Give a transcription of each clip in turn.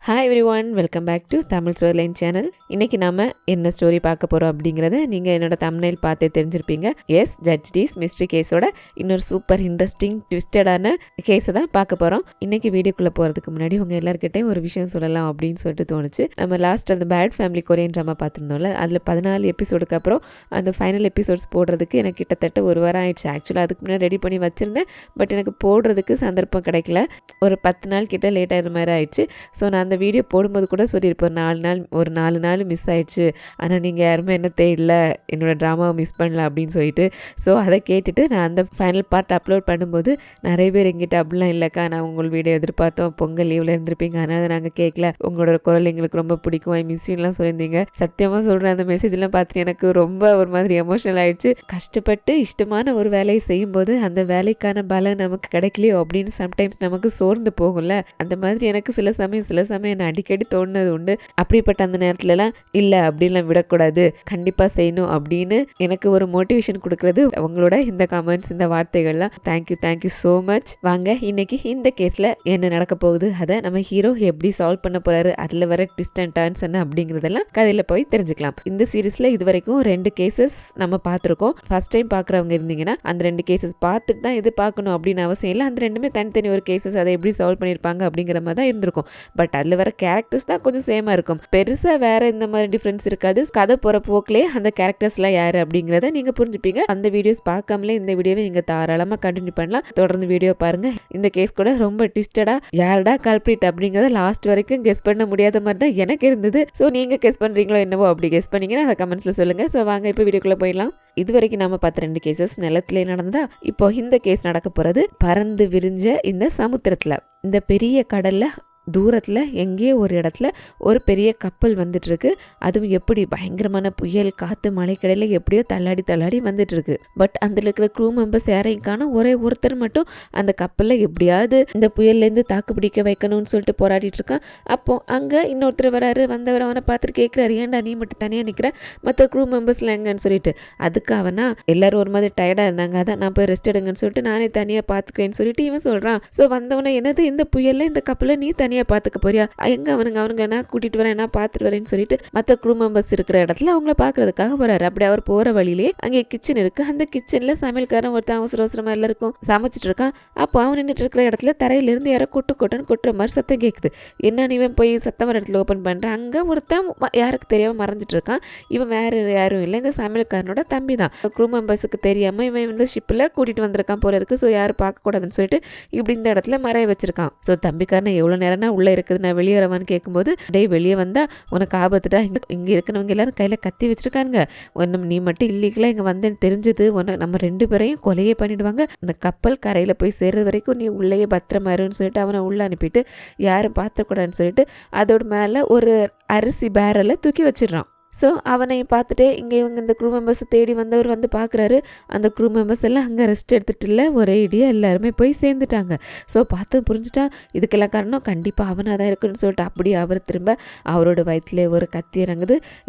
Hi everyone, welcome back to Tamil story line channel. இன்னைக்கு நாம என்ன ஸ்டோரி பார்க்க போகிறோம் அப்படிங்கிறத நீங்கள் என்னோட தம்ப்நெயில் பார்த்தே தெரிஞ்சிருப்பீங்க. எஸ், ஜஸ்டிஸ் மிஸ்ட்ரி கேஸோட இன்னொரு சூப்பர் இன்ட்ரெஸ்டிங் ட்விஸ்டடான கேஸை தான் பார்க்க போகிறோம். இன்னைக்கு வீடியோக்குள்ளே போகிறதுக்கு முன்னாடி உங்கள் எல்லாருக்கிட்டையும் ஒரு விஷயம் சொல்லலாம் அப்படின்னு சொல்லிட்டு தோணுச்சு. நம்ம லாஸ்ட் அந்த பேட் ஃபேமிலி கொரியன் ட்ராமா பார்த்துருந்தோம்ல, அதில் 14 எபிசோடுக்கு அப்புறம் அந்த ஃபைனல் எபிசோட்ஸ் போடுறதுக்கு எனக்கு கிட்டத்தட்ட ஒரு வாரம் ஆயிடுச்சு. ஆக்சுவலாக அதுக்கு முன்னாடி ரெடி பண்ணி வச்சுருந்தேன், பட் எனக்கு போடுறதுக்கு சந்தர்ப்பம் கிடைக்கல. ஒரு 10 நாள் கிட்ட லேட் ஆகிற மாதிரி ஆயிடுச்சு. ஸோ நான் அந்த வீடியோ போடும்போது கூட சொல்லியிருப்பேன், 4 நாள் மிஸ் ஆயிடுச்சு, ஆனால் நீங்கள் யாருமே என்ன தேடல, என்னோடய ட்ராமாவை மிஸ் பண்ணல அப்படின்னு சொல்லிட்டு. ஸோ அதை கேட்டுட்டு நான் அந்த ஃபைனல் பார்ட் அப்லோட் பண்ணும்போது நிறைய பேர் எங்கிட்ட அப்படிலாம் இல்லைக்கா, நான் உங்கள் வீடியோ எதிர்பார்த்தோம், பொங்கல் லீவில் இருந்திருப்பீங்க, அதனால் நாங்கள் கேட்கல, உங்களோட குரல் எங்களுக்கு ரொம்ப பிடிக்கும், ஐ மிஸ்லாம் சொல்லியிருந்தீங்க. சத்தியமாக சொல்கிறேன், அந்த மெசேஜ்லாம் பார்த்துட்டு எனக்கு ரொம்ப ஒரு மாதிரி எமோஷனல் ஆகிடுச்சு. கஷ்டப்பட்டு இஷ்டமான ஒரு வேலையை செய்யும்போது அந்த வேலைக்கான பலன் நமக்கு கிடைக்கலையோ அப்படின்னு சம்டைம்ஸ் நமக்கு சோர்ந்து போகும்ல. அந்த மாதிரி எனக்கு சில சமயம் என்ன அடிக்கடி தோணுனது உண்டு. அப்படிப்பட்ட அந்த நேரத்துலலாம் இல்லை அப்படின்லாம் விடக்கூடாது, கண்டிப்பாக செய்யணும் அப்படின்னு எனக்கு ஒரு மோட்டிவேஷன் கொடுக்குறது அவங்களோட இந்த கமெண்ட்ஸ், இந்த வார்த்தைகள்லாம். Thank you so much. வாங்க இன்னைக்கு இந்த கேஸில் என்ன நடக்க போகுது, அதை நம்ம ஹீரோ எப்படி சால்வ் பண்ண போறாரு, அதில் வர ட்விஸ்ட் அண்ட் டர்ன்ஸ் என்ன அப்படிங்கிறதெல்லாம் கதையில் போய் தெரிஞ்சுக்கலாம். இந்த சீரீஸில் இது வரைக்கும் 2 கேசஸ் நம்ம பார்த்துருக்கோம். ஃபர்ஸ்ட் டைம் பார்க்குறவங்க இருந்தீங்கன்னா அந்த 2 கேசஸ் பார்த்துட்டு தான் இது பார்க்கணும் அப்படின்னு அவசியம் இல்லை. அந்த 2மே தனித்தனி ஒரு கேசஸ், அதை எப்படி சால்வ் பண்ணியிருப்பாங்க அப்படிங்கிற மாதிரி தான் இருந்திருக்கும். பட் அதில் வர கேரக்டர்ஸ் தான் கொஞ்சம் சேமாக இருக்கும், பெருசாக வேற இந்த மாதிரி டிஃப்ரென்ஸ் இருக்காது. கதை போகிற போக்கிலே அந்த கேரக்டர்ஸ்லாம் யார் அப்படிங்கிறத நீங்கள் புரிஞ்சுப்பீங்க. அந்த வீடியோஸ் பார்க்காமலே இந்த வீடியோவை நீங்கள் தாராளமாக கண்டினியூ பண்ணலாம். தொடர்ந்து வீடியோ பாருங்க. இந்த கேஸ் கூட ரொம்ப ட்விஸ்டடா, யாரடா கல்பிரிட் அப்படிங்கிறத லாஸ்ட் வரைக்கும் கெஸ் பண்ண முடியாத மாதிரி தான் எனக்கு இருந்தது. ஸோ நீங்கள் கெஸ் பண்ணுறீங்களோ என்னவோ, அப்படி கெஸ் பண்ணீங்கன்னா அதை கமெண்ட்ஸில் சொல்லுங்கள். ஸோ வாங்க இப்போ வீடியோக்குள்ளே போயிடலாம். இது வரைக்கும் நம்ம பார்த்த 2 கேசஸ் நிலத்திலே நடந்ததா, இப்போ இந்த கேஸ் நடக்க போகிறது பறந்து விரிஞ்ச இந்த சமுத்திரத்தில். இந்த பெரிய கடல்ல தூரத்தில் எங்கேயோ ஒரு இடத்துல ஒரு பெரிய கப்பல் வந்துட்டுருக்கு. அதுவும் எப்படி பயங்கரமான புயல் காற்று மழைக்கடையில் எப்படியோ தள்ளாடி வந்துட்டுருக்கு. பட் அதில் இருக்கிற க்ரூ மெம்பர்ஸ் யாரையும் காணோம். ஒரே ஒருத்தர் மட்டும் அந்த கப்பலில் எப்படியாவது இந்த புயல்லேருந்து தாக்கு பிடிக்க வைக்கணும்னு சொல்லிட்டு போராடிட்டு இருக்கான். அப்போ அங்கே இன்னொருத்தர் வராரு. வந்தவர் அவனை பார்த்துட்டு கேட்குறாரு, ஏன்டா நீ மட்டும் தனியாக நிற்கிற, மற்ற க்ரூ மெம்பர்ஸ்லாம் எங்கன்னு சொல்லிட்டு. அதுக்கு அவனா எல்லாரும் ஒரு மாதிரி டயர்டாக இருந்தாங்க, அதான் நான் போய் ரெஸ்ட் எடுங்கன்னு சொல்லிட்டு நானே தனியாக பார்த்துக்கிறேன்னு சொல்லிட்டு இவன் சொல்கிறான். ஸோ வந்தவனை, என்னது இந்த புயலில் இந்த கப்பலில் நீ தனியாக பார்த்துக்க போறியா, எங்க அவனுங்க நான் கூட்டிட்டு வரேன், நான் பார்த்துட்டு வரேன்னு சொல்லிட்டு மற்ற க்ரூ மெம்பர்ஸ் இருக்கிற இடத்துல அவங்கள பார்க்கறதுக்காக போறாரு. அப்படி அவர் போற வழியிலே அங்கே கிச்சன் இருக்கு. அந்த கிச்சன்ல சமையல்காரன் ஒருத்தன் அவசரமா எல்லாருக்கும் சமைச்சிட்டு இருக்கான். அப்போ அவன் நின்றுட்டு இருக்கிற இடத்துல தரையிலிருந்து யாரோ கொட்டுன்னு கொட்டுற மாதிரி சத்தம் கேட்குது. என்ன இவன் போய் சத்தம் வர இடத்துல ஓப்பன் பண்றான். அங்க ஒருத்தன் யாருக்கு தெரியாம மறைஞ்சிட்டு இருக்கான். இவன் வேற யாரும் இல்லை, இந்த சமையல்காரனோட தம்பி தான். க்ரூ மெம்பர்ஸுக்கு தெரியாம இவன் வந்து ஷிப்பில் கூட்டிட்டு வந்திருக்கான் போல இருக்கு. ஸோ யாரும் பார்க்க கூடாதுன்னு சொல்லிட்டு இப்படி இந்த இடத்துல மறைய வச்சிருக்கான். ஸோ தம்பிக்காரன் எவ்வளவு நேரம்னா உள்ள இருக்குது, நான் வெளியே வரவான்னு கேட்கும்போது, டேய் வெளியே வந்தா உனக்கு ஆபத்துடா, இங்க இருக்கிறவங்க எல்லாரும் கையில கத்தி வச்சிருக்காங்க, நீ மட்டும் இல்லீங்களா இங்க வந்தேன்னு தெரிஞ்சது நம்ம 2 பேரையும் கொலையே பண்ணிடுவாங்க, அந்த கப்பல் கரையில போய் சேர்றது வரைக்கும் நீ உள்ளேயே பத்திரமா இருன்னு சொல்லிட்டு அவனை உள்ள அனுப்பிட்டு யாரும் பார்த்துக்கூடாதுன்னு சொல்லிட்டு அதோட மேல ஒரு அரிசி பேரலை தூக்கி வச்சிடறான். ஸோ அவனை பார்த்துட்டே இங்கே இவங்க இந்த க்ரூ மெம்பர்ஸை தேடி வந்தவர் வந்து பார்க்குறாரு. அந்த க்ரூ மெம்பர்ஸ் எல்லாம் அங்கே ரெஸ்ட் எடுத்துகிட்டு இல்லை, ஒரே இடியாக எல்லாருமே போய் சேர்ந்துட்டாங்க. ஸோ பார்த்து புரிஞ்சுட்டான், இதுக்கெல்லாம் காரணம் கண்டிப்பாக அவனாக தான் இருக்குன்னு சொல்லிட்டு அப்படியே அவர் திரும்ப அவரோட வயிற்றுல ஒரு கத்தி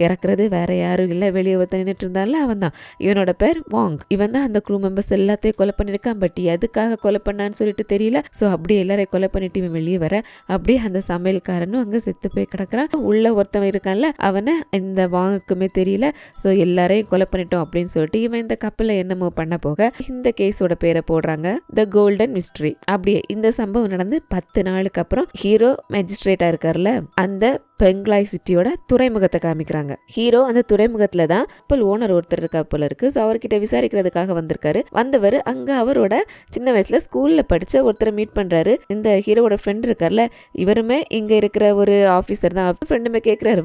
இறக்குறது வேற யாரும் இல்லை, வெளியே ஒருத்தர் நின்றுட்டு இருந்தால அவன் தான். இவனோட பேர் வாங். இவன் தான் அந்த க்ரூ மெம்பர்ஸ் எல்லாத்தையும் கொலை பண்ணியிருக்கான். பட் எதுக்காக கொலை பண்ணான்னு சொல்லிட்டு தெரியல. ஸோ அப்படியே எல்லாரையும் கொலை பண்ணிட்டு இவன் வெளியே வர, அப்படியே அந்த சமையல்காரனும் அங்கே செத்து போய் கிடக்குறான். உள்ள ஒருத்தவன் இருக்கான்ல, அவனை இந்த வாங்குக்குமே தெரியல. ஸோ எல்லாரையும் கொலை பண்ணிட்டோம் அப்படின்னு சொல்லிட்டு இவன் இந்த கப்பலில் என்னமோ பண்ண போக இந்த கேஸோட பேரை போடுறாங்க த கோல்டன் மிஸ்ட்ரி. அப்படியே இந்த சம்பவம் நடந்து 10 நாளுக்கு அப்புறம் ஹீரோ மேஜிஸ்ட்ரேட்டா இருக்காருல்ல, அந்த பெங்லாய் சிட்டியோட துறைமுகத்தை காமிக்கிறாங்க. ஹீரோ அந்த துறைமுகத்துல தான் கப்பல் ஓனர் ஒருத்தர் இருக்கா போல இருக்கு. ஸோ அவர்கிட்ட விசாரிக்கிறதுக்காக வந்திருக்காரு. வந்தவர் அங்க அவரோட சின்ன வயசுல ஸ்கூல்ல படிச்ச ஒருத்தரை மீட் பண்றாரு. இந்த ஹீரோவோட ஃப்ரெண்ட் இருக்கார்ல, இவருமே இங்க இருக்கிற ஒரு ஆஃபீஸர் தான். ஃப்ரெண்டுமே கேட்கிறாரு,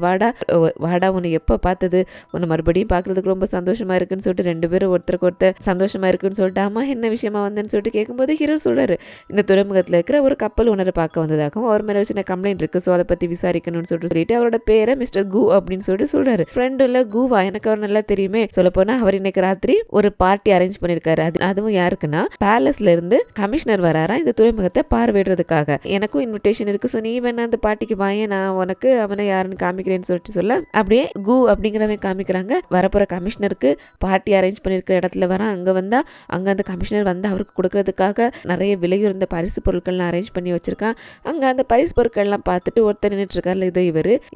வாடா உன்னை எப்போ பார்த்தது, உன்னை மறுபடியும் பார்க்கறதுக்கு ரொம்ப சந்தோஷமா இருக்குன்னு சொல்லிட்டு 2 பேரும் ஒருத்தருக்கு ஒருத்தர் சந்தோஷமா இருக்குன்னு சொல்லிட்டு, ஆமா என்ன விஷயமா வந்தேன்னு சொல்லிட்டு கேட்கும்போது ஹீரோ சொல்றாரு, இந்த துறைமுகத்துல இருக்கிற ஒரு கப்பல் ஓனரை பார்க்க வந்ததாகவும் அவர் மேல சின்ன கம்ப்ளைண்ட் இருக்கு, ஸோ அதை பத்தி விசாரிக்கணும்னு சொல்லிட்டு சொல்லிட்டு அவரோட பேரை மிஸ்டர் கு அப்படின்னு சொல்றாரு. ஃப்ரெண்டு இல்ல கூவா, எனக்கு அவர் நல்லா தெரியுமே. சொல்ல போனா அவர் இன்னைக்கு ராத்திரி ஒரு பார்ட்டி அரேஞ்ச் பண்ணிருக்காரு. அதுவும் யாருக்குன்னா பேலஸ்ல இருந்து கமிஷனர் வராரா இந்த துறைமுகத்தை பார்வையிடுறதுக்காக. எனக்கும் இன்விடேஷன் இருக்கு, சோ நீ வேணா அந்த பார்ட்டிக்கு வாங்க, நான் உனக்கு அவனை யாருன்னு காமிக்கிறேன்னு சொல்ல அப்படியே கு அப்படிங்கிறவன் காமிக்கிறாங்க. வரப்போற கமிஷனருக்கு பார்ட்டி அரேஞ்ச் பண்ணிருக்கிற இடத்துல வர அங்க வந்தா அங்க அந்த கமிஷனர் வந்து அவருக்கு கொடுக்கறதுக்காக நிறைய விலையுறந்த பரிசு பொருட்கள்லாம் அரேஞ்ச் பண்ணி வச்சிருக்கான். அங்க அந்த பரிசு பொருட்கள்லாம் பார்த்துட்டு ஒருத்தர் நின்றுட்டு இருக்காரு. இது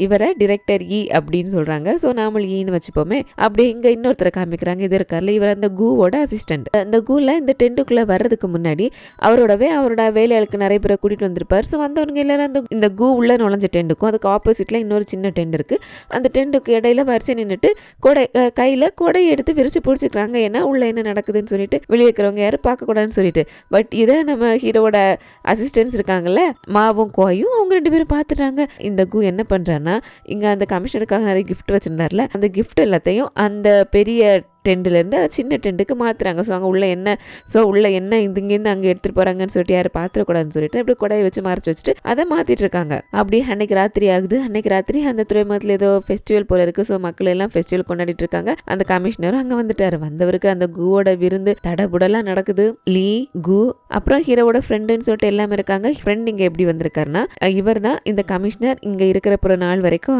இவரை டிரெக்டர் இ அப்படின்னு சொல்றாங்க. சோ நாமல் ஈன்னு வச்சுப்போமே. அப்படியே இங்க இன்னொருத்தரை காமிக்கிறாங்க. இது இருக்காருல, இவர் அந்த கூவோட அசிஸ்டன்ட். அந்த கூல இந்த டென்ட்டுக்குள்ள வர்றதுக்கு முன்னாடி அவரோட வேலையாளுக்கு நிறைய பேரை கூட்டிட்டு வந்திருப்பாரு. ஸோ வந்தவங்க எல்லாரும் இந்த கூ உள்ள நுழைஞ்ச டென்ட்டுக்கும் அதுக்கு ஆப்போசிட்ல இன்னொரு சின்ன டென்ட் இருக்கு. அந்த டென்ட்டுக்கு இடையில வரிசை நின்றுட்டு கையில கொடையை எடுத்து விரிச்சு பிடிச்சிக்கிறாங்க. ஏன்னா உள்ள என்ன நடக்குதுன்னு சொல்லிட்டு வெளியே இருக்கிறவங்க யாரும் பார்க்க கூடாதுன்னு சொல்லிட்டு. பட் இதை நம்ம ஹீரோட அசிஸ்டன்ஸ் இருக்காங்கல்ல, மாவும் கோயும், அவங்க 2 பேரும் பார்த்துட்டாங்க. இந்த கு என்ன பண்றான்னா, இங்க அந்த கமிஷனருக்காக நிறைய கிஃப்ட் வச்சிருந்தாருல, அந்த கிஃப்ட் எல்லாத்தையும் அந்த பெரிய டென்ட்ல இருந்து சின்ன டென்ட்டுக்கு மாத்துறாங்க. ஸோ அங்கே உள்ள என்ன இங்கேருந்து அங்கே எடுத்துட்டு போறாங்கன்னு சொல்லிட்டு யாரும் பார்த்துடக்கூடாதுன்னு சொல்லிட்டு அப்படி கொடையை வச்சு மறைச்சு வச்சுட்டு அதை மாத்திட்டு இருக்காங்க. அப்படி அன்னைக்கு ராத்திரி ஆகுது. அன்னைக்கு ராத்திரி அந்த துறைமுகத்தில் ஏதோ ஃபெஸ்டிவல் போல இருக்கு. ஸோ மக்கள் எல்லாம் ஃபெஸ்டிவல் கொண்டாடிட்டு இருக்காங்க. அந்த கமிஷனரும் அங்கே வந்துட்டாரு. வந்தவருக்கு அந்த கூவோட விருந்து தடபுடலாம் நடக்குது. லீ, கு, அப்புறம் ஹீரோவோட ஃப்ரெண்டுன்னு சொல்லிட்டு எல்லாமே இருக்காங்க. ஃப்ரெண்ட் இங்க எப்படி வந்திருக்காருன்னா, இவர் தான் இந்த கமிஷனர் இங்க இருக்கிற ஒரு நாள் வரைக்கும்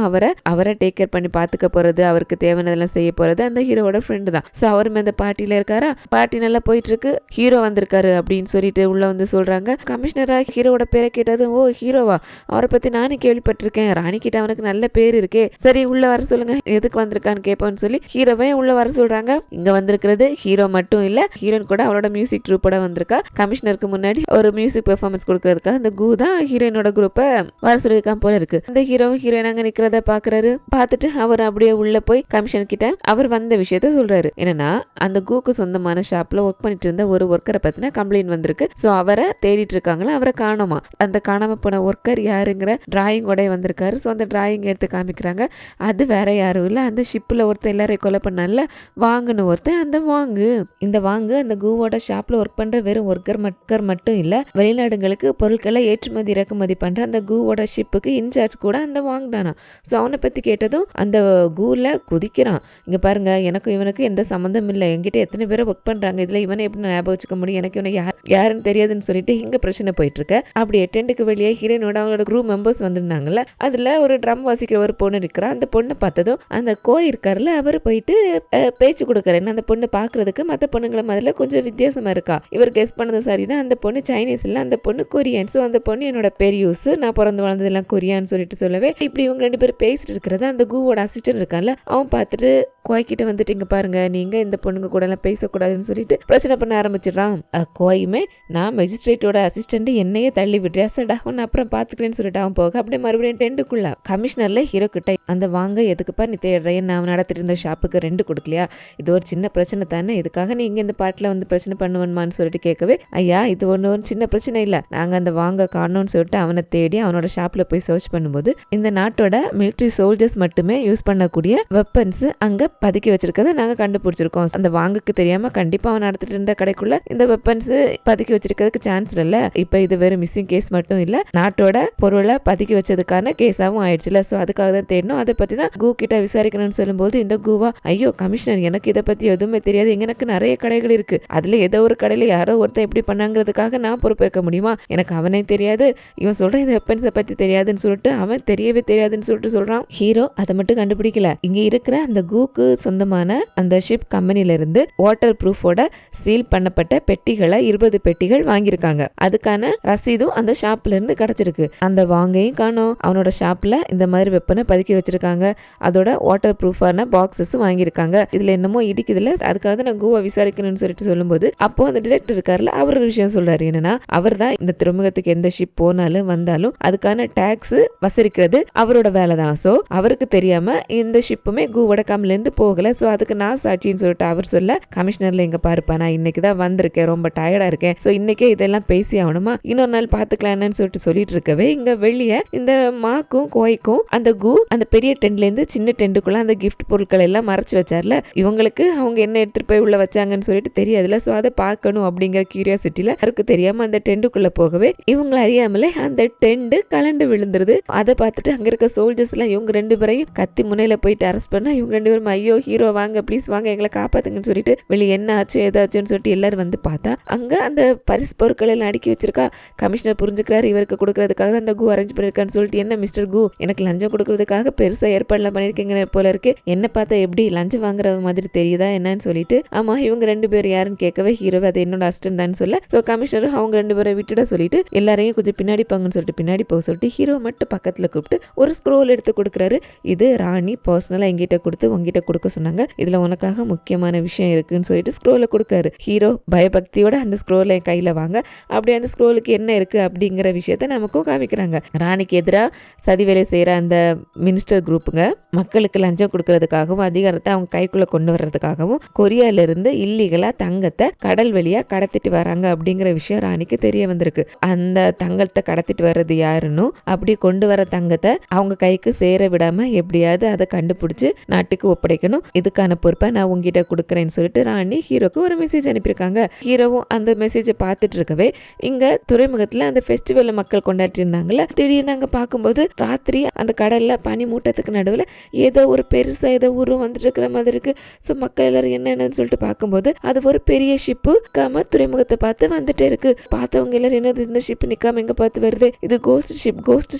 அவரை டேக் கேர் பண்ணி பாத்துக்க போறது, அவருக்கு தேவையானதெல்லாம் செய்ய போறது அந்த ஹீரோவோட ஃப்ரெண்டு. சோ அவரும் அந்த பார்ட்டில இருக்காரா. பார்ட்டி நல்லா போயிட்டு இருக்கு. ஹீரோ வந்திருக்காரு அப்படின்னு சொல்லிட்டு உள்ள வந்து சொல்றாங்க. கமிஷனரா ஹீரோவோட பேரை கேட்டதும், ஓ ஹீரோவா, அவரை பத்தி நானும் கேள்விப்பட்டிருக்கேன், ராணி கிட்ட அவனுக்கு நல்ல பேர் இருக்கே, சரி உள்ள வர சொல்லுங்க, எதுக்கு வந்திருக்கான்னு கேட்போன்னு சொல்லி ஹீரோவே உள்ள வர சொல்றாங்க. இங்க வந்திருக்கிறது ஹீரோ மட்டும் இல்ல, ஹீரோயின் கூட அவளோட மியூசிக் ட்ரூப்போட வந்திருக்கா. கமிஷனருக்கு முன்னாடி ஒரு மியூசிக் பெர்ஃபார்மன்ஸ் கொடுக்கறதுக்காக அந்த கு தான் ஹீரோயினோட குரூப்பை வர சொல்லியிருக்கான் போல இருக்கு. இந்த ஹீரோவும் ஹீரோயின் அங்க நிக்கிறத பாக்குறாரு. பார்த்துட்டு அவர் அப்படியே உள்ள போய் கமிஷனர் கிட்ட அவர் வந்த விஷயத்த சொல்றாரு. என்னன்னா, அந்த கூக்கு சொந்தமான ஷாப்ல ஒர்க் பண்ணிட்டு இருந்த ஒரு ஒர்க்கரை பத்தின கம்ப்ளைண்ட் வந்திருக்கு. சோ அவரை தேடிட்டு இருக்காங்களா, அவரை காணோமா. அந்த காணாம போன ஒர்க்கர் யாருங்கிற டிராயிங் உடைய வந்திருக்காரு. ஸோ அந்த டிராயிங் எடுத்து காமிக்கிறாங்க. அது வேற யாரும் இல்லை, அந்த ஷிப்பில் ஒருத்தர் எல்லாரையும் கொலை பண்ணல வாங்குன்னு ஒருத்தர். அந்த வாங்கு அந்த கூவோட ஷாப்ல ஒர்க் பண்ற வெறும் ஒர்க்கர் மட்டும் இல்ல, வெளிநாடுகளுக்கு பொருட்களை ஏற்றுமதி இறக்குமதி பண்ற அந்த கூவோட ஷிப்புக்கு இன்சார்ஜ் கூட அந்த வாங் தானா. ஸோ அவனை பத்தி கேட்டதும் அந்த கூல குதிக்கிறான். இங்க பாருங்க, எனக்கும் இவனுக்கு எந்த சம்மந்தம் இல்லை, என்கிட்ட எத்தனை பேரை ஒர்க் பண்றாங்க, இதுல இவனை எப்படி ஞாபகம் வச்சுக்க முடியும், எனக்கு இவனை யாருன்னு தெரியாதுன்னு சொல்லிட்டு இங்க பிரச்சனை போயிட்டு இருக்க. அப்படி டென்ட்டுக்கு வெளியே ஹீரோனோட அவங்களோட குரூப் மெம்பர்ஸ் வந்திருந்தாங்கல்ல, அதுல ஒரு ட்ரம் வாசிக்கிற ஒரு பொண்ணு இருக்கிறா. அந்த பொண்ணை பார்த்ததும் அந்த கோய் இருக்காருல, அவர் போயிட்டு பேச்சு கொடுக்கறாரு. அந்த பொண்ணு பாக்குறதுக்கு மற்ற பொண்ணுங்களை மாதிரில கொஞ்சம் வித்தியாசமா இருக்கா. இவர் கெஸ் பண்ணது சரிதான், அந்த பொண்ணு சைனீஸ் இல்ல, அந்த பொண்ணு கொரியன். ஸோ அந்த பொண்ணு என்னோட பெரியூஸ், நான் பிறந்து வளர்ந்ததெல்லாம் கொரியான்னு சொல்லிட்டு சொல்லவே இப்படி இவங்க 2 பேரும் பேசிட்டு இருக்கிறத அந்த கூவோட அசிஸ்டன்ட் இருக்கான்ல, அவன் பார்த்துட்டு கோய்கிட்ட வந்துட்டு, இங்க பாருங்க, நீங்க இந்த பொண்ணுங்க கூட எல்லாம் பேசக்கூடாதுன்னு சொல்லிட்டு பிரச்சனை பண்ண ஆரம்பிச்சிடறான். கோயுமே, நான் மேஜிஸ்ட்ரேட்டோட அசிஸ்டன்ட், என்னையே தள்ளி விட்டுறியா, சடா உன்னை அப்புறம் பாத்துக்கிறேன்னு சொல்லிட்டு அவன் போக அப்படியே மறுபடியும் டென்ட்டுக்குள்ள கமிஷனர்ல ஹீரோ கிட்ட, அந்த வாங்க எதுக்குப்பா நீ தேடுறேன், நான் நடத்திட்டு இருந்த ஷாப்புக்கு 2 கொடுக்கலையா, இது ஒரு சின்ன பிரச்சனை தானே, இதுக்காக நீ இங்க இந்த பாட்டில் வந்து பிரச்சனை பண்ணுவேன்மான்னு சொல்லிட்டு கேட்கவே, ஐயா இது ஒரு சின்ன பிரச்சனை இல்ல, நாங்க அந்த வாங்க காணோம்னு சொல்லிட்டு அவனை தேடி அவனோட ஷாப்ல போய் சர்ச் பண்ணும்போது இந்த நாட்டோட மிலிட்டரி சோல்ஜர்ஸ் மட்டுமே யூஸ் பண்ணக்கூடிய வெப்பன்ஸ் அங்க பதுக்கி வச்சிருக்கதை நாங்க கண்டுபிடிச்சிருக்கோம். அந்த வாங்குக்கு தெரியாம கண்டிப்பா அவன் நடத்திட்டு இருந்த கடைக்குள்ள இந்த வெப்பன்ஸ் பதுக்கி வச்சிருக்கிறதுக்கு சான்ஸ் இல்ல. இப்ப இது வெறும் மிஸ்ஸிங் கேஸ் மட்டும் இல்ல, நாட்டோட பொருளை பதுக்கி வச்சதுக்கான கேஸாவும் ஆயிடுச்சுல. சோ அதுக்காக தான் தேடணும், அதை பத்தி தான் கூ கிட்ட விசாரிக்கணும்னு சொல்லும்போது இந்த கூவா, ஐயோ கமிஷனர், எனக்கு இதை பத்தி எதுவுமே தெரியாது, எனக்கு நிறைய கடைகள் இருக்கு, அதுல ஏதோ ஒரு கடையில யாரோ ஒருத்தன் எப்படி பண்ணாங்கிறதுக்காக நான் பொறுப்பேற்க முடியுமா, எனக்கு அவனே தெரியாது, இவன் சொல்ற இந்த வெப்பன்ஸை பத்தி தெரியாதுன்னு சொல்லிட்டு அவன் தெரியவே தெரியாதுன்னு சொல்லிட்டு சொல்றான். ஹீரோ அதை மட்டும் கண்டுபிடிக்கல, இங்க இருக்கிற அந்த கூக்கு சொந்தமான அந்த ஷிப் கம்பெனில இருந்து வாட்டர் ப்ரூஃபோட சீல் பண்ணப்பட்ட பெட்டிகளை 20 பெட்டிகள் வாங்கியிருக்காங்க. அதுக்கான ரசீதும் அந்த ஷாப்ல இருந்து கிடைச்சிருக்கு. அந்த வாங்கையும் காணோம், அவனோட ஷாப்ல இந்த மாதிரி வெப்பனை பதுக்கி வச்சிருக்காங்க, அதோட வாட்டர் ப்ரூஃபான பாக்ஸஸும் வாங்கியிருக்காங்க. இதுல என்னமோ இடிக்குதுல, அதுக்காக நான் கூவா விசாரிக்கணும்னு சொல்லிட்டு சொல்லும்போது அப்போ அந்த டிரெக்டர் இருக்காருல, அவர் ஒரு விஷயம் சொல்றாரு. என்னன்னா, அவர் தான் இந்த துறைமுகத்துக்கு எந்த ஷிப் போனாலும் வந்தாலும் அதுக்கான டாக்ஸ் வசூலிக்கிறது அவரோட வேலை தான். சோ அவருக்கு தெரியாம இந்த ஷிப்புமே கூவோட கம்பெனில இருந்து போகல. சோ அதுக்கு நான் சாட்சின்னு சொல்லிட்டு அவர் சொல்ல, கமிஷனர்ல எங்க பாருப்பா, நான் இன்னைக்கு தான் வந்திருக்கேன், ரொம்ப டயர்டா இருக்கேன், ஸோ இன்னைக்கே இதெல்லாம் பேசி ஆகணுமா, இன்னொரு நாள் பாத்துக்கலாம்னு சொல்லிட்டு இருக்கவே இங்க வெளியே இந்த மாக்கும் கோய்க்கும் அந்த அந்த பெரிய டென்ட்ல இருந்து சின்ன டென்ட்டுக்குள்ள அந்த கிஃப்ட் பொருட்கள் எல்லாம் மறைச்சு வச்சார்ல, இவங்களுக்கு அவங்க என்ன எடுத்துட்டு போய் உள்ள வச்சாங்கன்னு சொல்லிட்டு தெரியாதுல, ஸோ அதை பார்க்கணும் அப்படிங்கிற கியூரியாசிட்டியில யாருக்கு தெரியாம அந்த டென்ட்டுக்குள்ள போகவே இவங்களை அறியாமலே அந்த டென்ட் கலண்டு விழுந்துருது. அதை பார்த்துட்டு அங்க இருக்க சோல்ஜர்ஸ் எல்லாம் இவங்க 2 பேரையும் கத்தி முனையில போயிட்டு அரெஸ்ட் பண்ணா, இவங்க 2 பேரும் ஐயோ ஹீரோ வாங்க ப்ளீஸ் வாங்க எங்களை காப்பாத்துங்கன்னு சொல்லிட்டு வெளியே என்ன ஆச்சு ஏதாச்சுன்னு சொல்லிட்டு எல்லாரும் வந்து பார்த்தா அங்க அந்த பரிசு பொருட்கள் எல்லாம் அடுக்கி வச்சிருக்கா. கமிஷனர் புரிஞ்சுக்கிறாரு, இவருக்கு கொடுக்கறதுக்காக அந்த அரேஞ்ச் பண்ணிருக்கான்னு சொல்லிட்டு, என்ன மிஸ்டர் எனக்கு லஞ்சம் கொடுக்கறதுக்காக பெருசா ஏற்பாடுலாம் பண்ணிருக்கீங்க போல இருக்கு, என்ன பார்த்தா எப்படி லஞ்சம் வாங்குற மாதிரி தெரியுதா என்னன்னு சொல்லிட்டு, ஆமா இவங்க 2 பேர் யாருன்னு கேட்கவே ஹீரோவை அது என்னோட அசிஸ்டன்ட் தான் சொல்ல, ஸோ கமிஷனரும் அவங்க 2 பேரை விட்டுட சொல்லிட்டு எல்லாரையும் கொஞ்சம் பின்னாடி போங்கன்னு சொல்லிட்டு பின்னாடி போக சொல்லிட்டு ஹீரோ மட்டும் பக்கத்துல கூப்பிட்டு ஒரு ஸ்க்ரோல் எடுத்து கொடுக்குறாரு. இது ராணி பர்சனலா எங்கிட்ட கொடுத்து உங்ககிட்ட கொடுக்க சொன்னாங்க, இதுல உனக்காக முக்கியமான விஷயம் இருக்குன்னு சொல்லிட்டு ஸ்க்ரோலை கொடுக்காரு. ஹீரோ பயபக்தியோட அந்த ஸ்க்ரோலை கையில வாங்க, அப்படியே அந்த ஸ்க்ரோலுக்கு என்ன இருக்கு அப்படிங்கிற விஷயத்த நமக்கும் காமிக்கிறாங்க. ராணிக்கு எதிராக சதி வேலை செய்யற அந்த மினிஸ்டர் குரூப்புங்க மக்களுக்கு லஞ்சம் கொடுக்கறதுக்காகவும் அதிகாரத்தை அவங்க கைக்குள்ள கொண்டு வர்றதுக்காகவும் கொரியால இருந்து இல்லீகலா தங்கத்தை கடல் வழியா கடத்திட்டு வராங்க அப்படிங்கிற விஷயம் ராணிக்கு தெரிய வந்திருக்கு. அந்த தங்கத்தை கடத்திட்டு வர்றது யாருன்னு, அப்படி கொண்டு வர தங்கத்தை அவங்க கைக்கு சேர விடாம எப்படியாவது அதை கண்டுபிடிச்சு நாட்டுக்கு ஒப்படைக்கணும், இதுக்கான பொறுப்பை நான் உங்ககிட்ட கொடுக்குறேன்னு சொல்லிட்டு ராணி ஹீரோக்கு ஒரு மெசேஜ் அனுப்பியிருக்காங்க. ஹீரோவும் அந்த மெசேஜை பார்த்துட்டு இருக்கவே இங்க துறைமுகத்துல அந்த ஃபெஸ்டிவல் மக்கள் கொண்டாடி இருந்தாங்கல்ல, திடீர்னு அங்க பார்க்கும்போது ராத்திரி அந்த கடல்ல பனி மூட்டத்துக்கு நடுவில் ஏதோ ஒரு பெருசா ஏதோ உருவம் வந்துட்டு இருக்கிற மாதிரி இருக்கு. ஸோ மக்கள் எல்லாரும் என்னன்னு சொல்லிட்டு பார்க்கும்போது அது ஒரு பெரிய ஷிப்பு துறைமுகத்தை பார்த்து வந்துட்டே இருக்கு. பார்த்தவங்க எல்லாரும் என்னது இந்த ஷிப் நிக்காம எங்க பார்த்து வருது, இது கோஸ்ட்